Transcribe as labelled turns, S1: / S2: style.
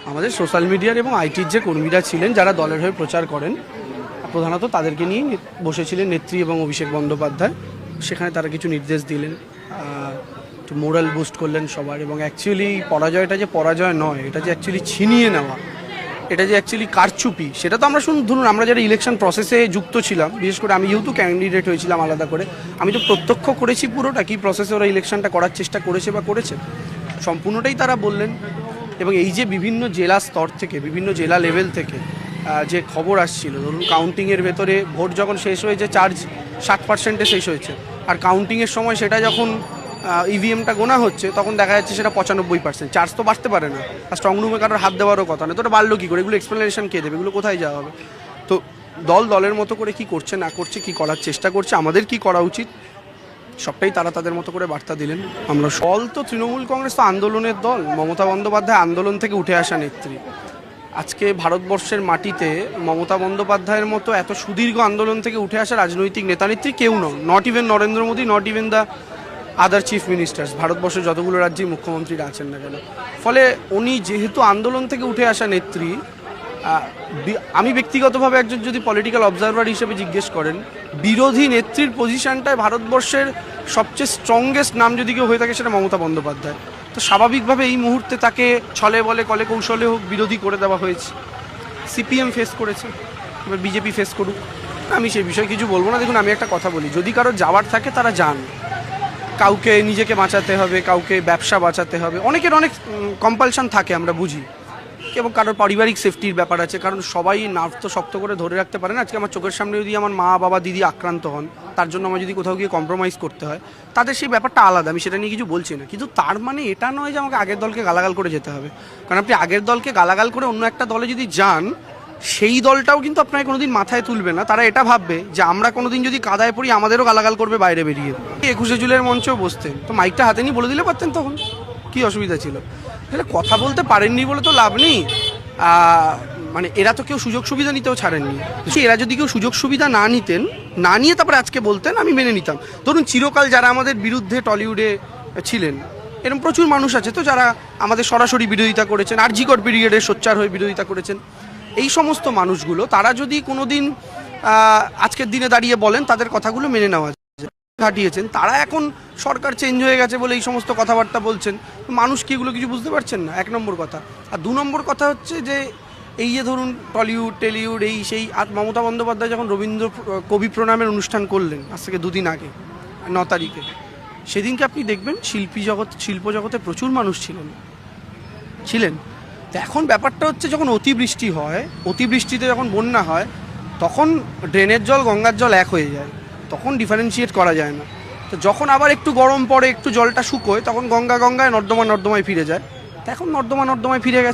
S1: আমাদের সোশ্যাল মিডিয়ার এবং আইটির যে কর্মীরা ছিলেন যারা দলের হয়ে প্রচার করেন, প্রধানত তাদেরকে নিয়ে বসেছিলেন নেত্রী এবং অভিষেক বন্দ্যোপাধ্যায়। সেখানে তারা কিছু নির্দেশ দিলেন, একটু মোরাল বুস্ট করলেন সবার। এবং অ্যাকচুয়ালি পরাজয়টা যে পরাজয় নয়, এটা যে অ্যাকচুয়ালি ছিনিয়ে নেওয়া, এটা যে অ্যাকচুয়ালি কারচুপি, সেটা তো আমরা ধরুন আমরা যারা ইলেকশন প্রসেসে যুক্ত ছিলাম, বিশেষ করে আমি যেহেতু ক্যান্ডিডেট হয়েছিলাম আলাদা করে, আমি তো প্রত্যক্ষ করেছি পুরোটা কী প্রসেসে ওরা ইলেকশনটা করার চেষ্টা করেছে বা করেছে, সম্পূর্ণটাই তারা বললেন। এবং এই যে বিভিন্ন জেলা স্তর থেকে, বিভিন্ন জেলা লেভেল থেকে যে খবর আসছিল, ধরুন কাউন্টিংয়ের ভেতরে ভোট যখন শেষ হয়েছে চার্জ 60%-এ শেষ হয়েছে, আর কাউন্টিংয়ের সময় সেটা যখন ইভিএমটা গোনা হচ্ছে তখন দেখা যাচ্ছে সেটা 95%। চার্জ তো বাড়তে পারে না, আর স্ট্রং রুমে কারোর হাত দেওয়ারও কথা না, তো ওটা বাড়লো কী করে? এগুলো এক্সপ্লেনেশন কে দেবে? এগুলো কোথায় যাওয়া হবে? তো দলের মতো করে কি করছে না করছে, কি করার চেষ্টা করছে, আমাদের কি করা উচিত, সবটাই তারা তাদের মতো করে বার্তা দিলেন। আমরা তো তৃণমূল কংগ্রেস তো আন্দোলনের দল, মমতা বন্দ্যোপাধ্যায় আন্দোলন থেকে উঠে আসা নেত্রী। আজকে ভারতবর্ষের মাটিতে মমতা বন্দ্যোপাধ্যায়ের মতো এত সুদীর্ঘ আন্দোলন থেকে উঠে আসা রাজনৈতিক নেত্রী কেউ নন, not even Narendra Modi, not even the other chief ministers, ভারতবর্ষের যতগুলো রাজ্যেই মুখ্যমন্ত্রীরা আছেন না কেন। ফলে উনি যেহেতু আন্দোলন থেকে উঠে আসা নেত্রী, আমি ব্যক্তিগতভাবে একজন যদি পলিটিক্যাল অবজারভার হিসেবে জিজ্ঞেস করেন, বিরোধী নেত্রীর পজিশনটায় ভারতবর্ষের সবচেয়ে স্ট্রংগেস্ট নাম যদি কেউ হয়ে থাকে সেটা মমতা বন্দ্যোপাধ্যায়। তো স্বাভাবিকভাবে এই মুহূর্তে তাকে ছলে বলে কলে কৌশলে হোক বিরোধী করে দেওয়া হয়েছে। সিপিএম ফেস করেছে, এবার বিজেপি ফেস করুক, আমি সেই বিষয়ে কিছু বলবো না। দেখুন, আমি একটা কথা বলি, যদি কারো যাওয়ার থাকে তারা যান। কাউকে নিজেকে বাঁচাতে হবে, কাউকে ব্যবসা বাঁচাতে হবে, অনেকের অনেক কম্পালশন থাকে, আমরা বুঝি। এবং কারোর পারিবারিক সেফটির ব্যাপার আছে, কারণ সবাই নার্ভ তো শক্ত করে ধরে রাখতে পারে না। আজকে আমার চোখের সামনে যদি আমার মা বাবা দিদি আক্রান্ত হন, তার জন্য আমার যদি কোথাও গিয়ে কম্প্রোমাইজ করতে হয়, তাদের সেই ব্যাপারটা আলাদা, আমি সেটা নিয়ে কিছু বলছি না। কিন্তু তার মানে এটা নয় যে আমাকে আগের দলকে গালাগাল করে যেতে হবে। কারণ আপনি আগের দলকে গালাগাল করে অন্য একটা দলে যদি যান, সেই দলটাও কিন্তু আপনাকে কোনোদিন মাথায় তুলবে না। তারা এটা ভাববে যে আমরা কোনোদিন যদি কাদায় পড়ি আমাদেরও গালাগাল করবে বাইরে বেরিয়ে। 21শে জুলাইয়ের মঞ্চেও বসতেন, তো মাইকটা হাতে নিয়ে বলে দিলে পারতেন, তখন কী অসুবিধা ছিল? তাহলে কথা বলতে পারেননি বলে তো লাভ নেই। মানে এরা তো কেউ সুযোগ সুবিধা নিতেও ছাড়েননি। এরা যদি কেউ সুযোগ সুবিধা না নিতেন, না নিয়ে তারপরে আজকে বলতেন, আমি মেনে নিতাম। ধরুন চিরকাল যারা আমাদের বিরুদ্ধে টলিউডে ছিলেন, এরকম প্রচুর মানুষ আছে তো যারা আমাদের সরাসরি বিরোধিতা করেছেন, আরজিকর পিরিয়ডে সোচ্চার হয়ে বিরোধিতা করেছেন। এই সমস্ত মানুষগুলো তারা যদি কোনোদিন আজকের দিনে দাঁড়িয়ে বলেন, তাদের কথাগুলো মেনে নেওয়া ঘাটিয়েছেন। তারা এখন সরকার চেঞ্জ হয়ে গেছে বলে এই সমস্ত কথাবার্তা বলছেন। মানুষ কি এগুলো কিছু বুঝতে পারছেন না, 1 নম্বর কথা। আর 2 নম্বর কথা হচ্ছে যে এই যে ধরুন টলিউড টেলিউড এই সেই, আর মমতা বন্দ্যোপাধ্যায় যখন রবীন্দ্র কবি প্রণামের অনুষ্ঠান করলেন আজ থেকে 2 দিন আগে 9 তারিখে, সেদিনকে আপনি দেখবেন শিল্প জগতে প্রচুর মানুষ ছিলেন। তো এখন ব্যাপারটা হচ্ছে, যখন অতিবৃষ্টি হয়, অতিবৃষ্টিতে যখন বন্যা হয়, তখন ড্রেনের জল গঙ্গার জল এক হয়ে যায়, তখন ডিফারেন্সিয়েট করা যায় না। তো যখন আবার একটু গরম পড়ে, একটু জলটা শুকোয়, তখন গঙ্গায় নর্দমায় ফিরে যায়। তো এখন নর্দমায় ফিরে গেছে।